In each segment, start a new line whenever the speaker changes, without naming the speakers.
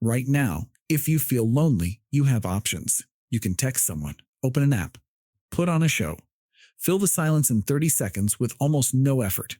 Right now, if you feel lonely, you have options. You can text someone, open an app, put on a show, fill the silence in 30 seconds with almost no effort.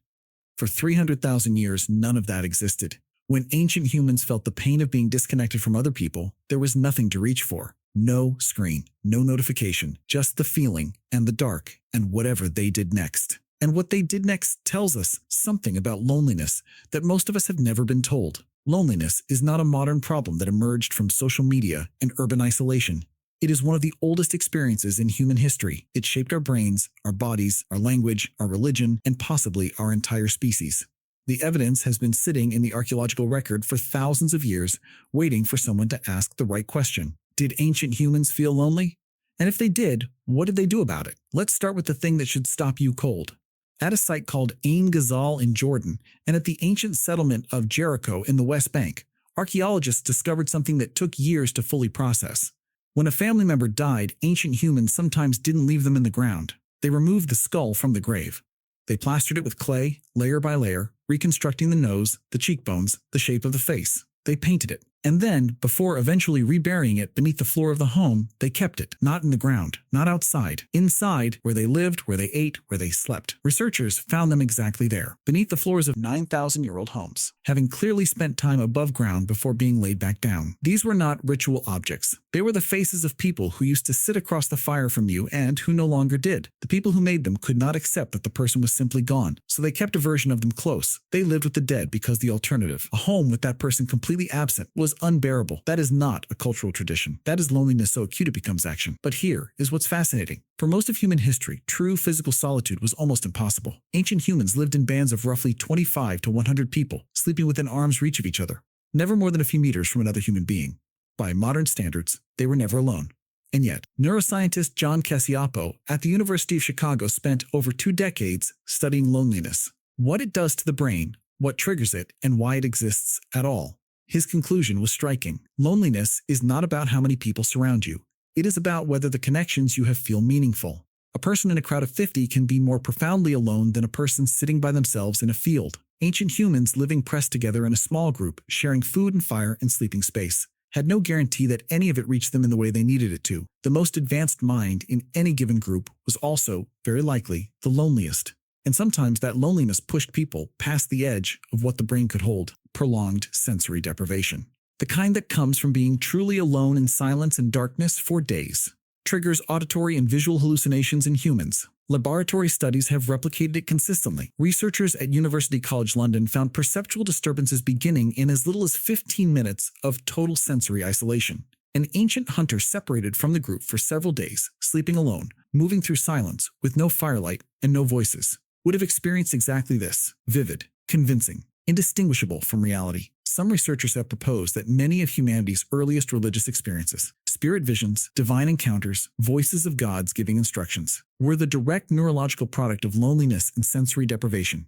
For 300,000 years, none of that existed. When ancient humans felt the pain of being disconnected from other people, there was nothing to reach for. No screen, no notification, just the feeling and the dark and whatever they did next. And what they did next tells us something about loneliness that most of us have never been told. Loneliness is not a modern problem that emerged from social media and urban isolation. It is one of the oldest experiences in human history. It shaped our brains, our bodies, our language, our religion, and possibly our entire species. The evidence has been sitting in the archaeological record for thousands of years, waiting for someone to ask the right question. Did ancient humans feel lonely? And if they did, what did they do about it? Let's start with the thing that should stop you cold. At a site called Ain Ghazal in Jordan, and at the ancient settlement of Jericho in the West Bank, archaeologists discovered something that took years to fully process. When a family member died, ancient humans sometimes didn't leave them in the ground. They removed the skull from the grave. They plastered it with clay, layer by layer, reconstructing the nose, the cheekbones, the shape of the face. They painted it. And then, before eventually reburying it beneath the floor of the home, they kept it, not in the ground, not outside, inside, where they lived, where they ate, where they slept. Researchers found them exactly there, beneath the floors of 9,000-year-old homes, having clearly spent time above ground before being laid back down. These were not ritual objects. They were the faces of people who used to sit across the fire from you and who no longer did. The people who made them could not accept that the person was simply gone, so they kept a version of them close. They lived with the dead because the alternative, a home with that person completely absent, was unbearable. That is not a cultural tradition. That is loneliness so acute it becomes action. But here is what's fascinating. For most of human history, true physical solitude was almost impossible. Ancient humans lived in bands of roughly 25 to 100 people, sleeping within arm's reach of each other, never more than a few meters from another human being. By modern standards, they were never alone. And yet, neuroscientist John Cacioppo at the University of Chicago spent over 2 decades studying loneliness, what it does to the brain, what triggers it, and why it exists at all. His conclusion was striking. Loneliness is not about how many people surround you. It is about whether the connections you have feel meaningful. A person in a crowd of 50 can be more profoundly alone than a person sitting by themselves in a field. Ancient humans living pressed together in a small group, sharing food and fire and sleeping space, had no guarantee that any of it reached them in the way they needed it to. The most advanced mind in any given group was also, very likely, the loneliest. And sometimes that loneliness pushed people past the edge of what the brain could hold. Prolonged sensory deprivation. The kind that comes from being truly alone in silence and darkness for days. Triggers auditory and visual hallucinations in humans. Laboratory studies have replicated it consistently. Researchers at University College London found perceptual disturbances beginning in as little as 15 minutes of total sensory isolation. An ancient hunter separated from the group for several days, sleeping alone, moving through silence, with no firelight and no voices, would have experienced exactly this: vivid, convincing, indistinguishable from reality. Some researchers have proposed that many of humanity's earliest religious experiences, spirit visions, divine encounters, voices of gods giving instructions, were the direct neurological product of loneliness and sensory deprivation.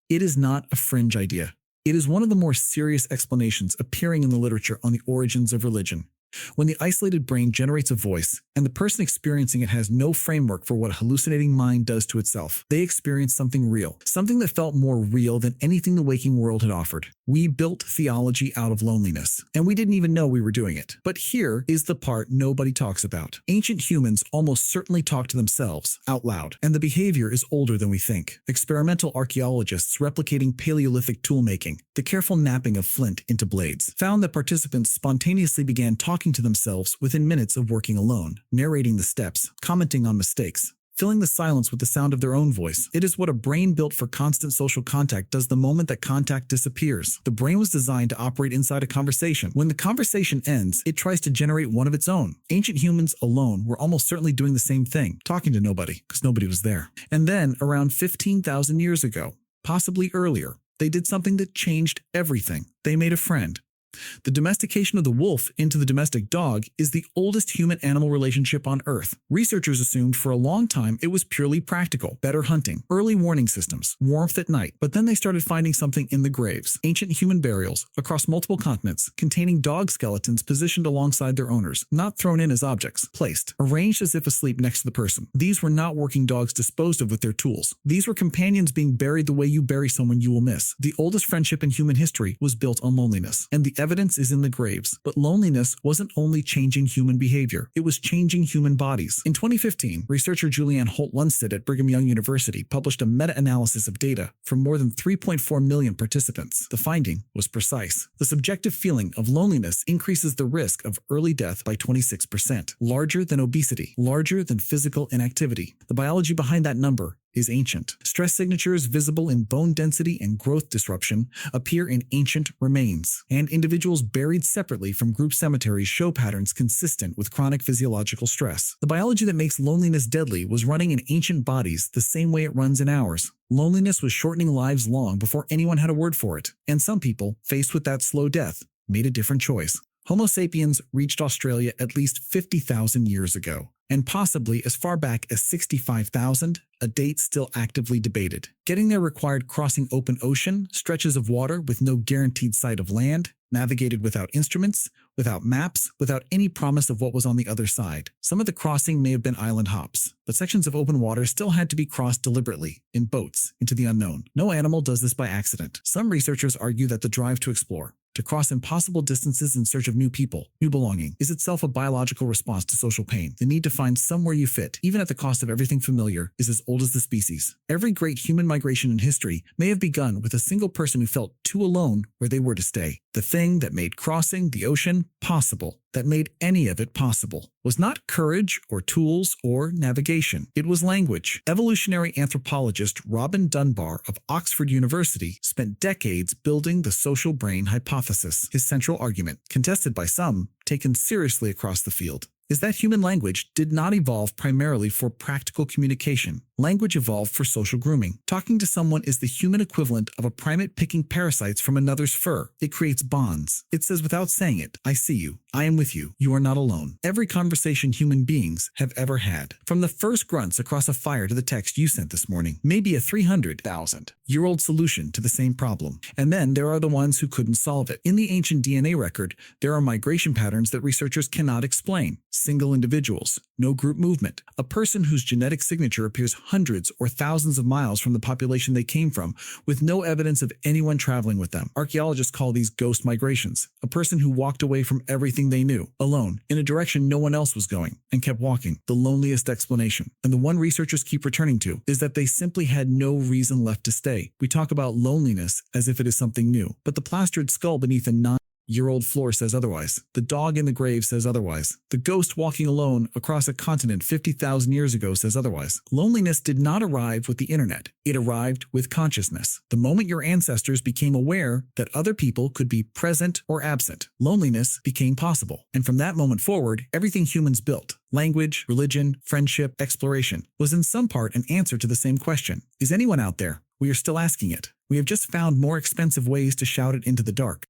It is not a fringe idea. It is one of the more serious explanations appearing in the literature on the origins of religion. When the isolated brain generates a voice, and the person experiencing it has no framework for what a hallucinating mind does to itself, they experience something real, something that felt more real than anything the waking world had offered. We built theology out of loneliness, and we didn't even know we were doing it. But here is the part nobody talks about. Ancient humans almost certainly talk to themselves, out loud, and the behavior is older than we think. Experimental archaeologists replicating Paleolithic toolmaking, the careful knapping of flint into blades, found that participants spontaneously began talking to themselves within minutes of working alone, narrating the steps, commenting on mistakes, filling the silence with the sound of their own voice. It is what a brain built for constant social contact does the moment that contact disappears. The brain was designed to operate inside a conversation. When the conversation ends, it tries to generate one of its own. Ancient humans alone were almost certainly doing the same thing, talking to nobody, because nobody was there. And then, around 15,000 years ago, possibly earlier, they did something that changed everything. They made a friend. The domestication of the wolf into the domestic dog is the oldest human-animal relationship on Earth. Researchers assumed for a long time it was purely practical, better hunting, early warning systems, warmth at night. But then they started finding something in the graves, ancient human burials across multiple continents containing dog skeletons positioned alongside their owners, not thrown in as objects, placed, arranged as if asleep next to the person. These were not working dogs disposed of with their tools. These were companions being buried the way you bury someone you will miss. The oldest friendship in human history was built on loneliness, and the evidence is in the graves. But loneliness wasn't only changing human behavior, it was changing human bodies. In 2015, researcher Julianne Holt-Lunstad at Brigham Young University published a meta-analysis of data from more than 3.4 million participants. The finding was precise. The subjective feeling of loneliness increases the risk of early death by 26%, larger than obesity, larger than physical inactivity. The biology behind that number is ancient. Stress signatures visible in bone density and growth disruption appear in ancient remains, and individuals buried separately from group cemeteries show patterns consistent with chronic physiological stress. The biology that makes loneliness deadly was running in ancient bodies the same way it runs in ours. Loneliness was shortening lives long before anyone had a word for it, and some people, faced with that slow death, made a different choice. Homo sapiens reached Australia at least 50,000 years ago, and possibly as far back as 65,000, a date still actively debated. Getting there required crossing open ocean, stretches of water with no guaranteed sight of land, navigated without instruments, without maps, without any promise of what was on the other side. Some of the crossing may have been island hops, but sections of open water still had to be crossed deliberately, in boats, into the unknown. No animal does this by accident. Some researchers argue that the drive to explore, to cross impossible distances in search of new people, new belonging, is itself a biological response to social pain. The need to find somewhere you fit, even at the cost of everything familiar, is as old as the species. Every great human migration in history may have begun with a single person who felt too alone where they were to stay. The thing that made crossing the ocean possible, that made any of it possible, was not courage or tools or navigation. It was language. Evolutionary anthropologist Robin Dunbar of Oxford University spent decades building the social brain hypothesis. His central argument, contested by some, taken seriously across the field, is that human language did not evolve primarily for practical communication. Language evolved for social grooming. Talking to someone is the human equivalent of a primate picking parasites from another's fur. It creates bonds. It says without saying it, I see you, I am with you, you are not alone. Every conversation human beings have ever had, from the first grunts across a fire to the text you sent this morning, may be a 300,000-year-old solution to the same problem. And then there are the ones who couldn't solve it. In the ancient DNA record, there are migration patterns that researchers cannot explain. Single individuals, no group movement, a person whose genetic signature appears hundreds or thousands of miles from the population they came from, with no evidence of anyone traveling with them. Archaeologists call these ghost migrations. A person who walked away from everything they knew, alone, in a direction no one else was going, and kept walking. The loneliest explanation, and the one researchers keep returning to, is that they simply had no reason left to stay. We talk about loneliness as if it is something new, but the plastered skull beneath a year-old floor says otherwise. The dog in the grave says otherwise. The ghost walking alone across a continent 50,000 years ago says otherwise. Loneliness did not arrive with the internet. It arrived with consciousness. The moment your ancestors became aware that other people could be present or absent, loneliness became possible. And from that moment forward, everything humans built, language, religion, friendship, exploration, was in some part an answer to the same question. Is anyone out there? We are still asking it. We have just found more expensive ways to shout it into the dark.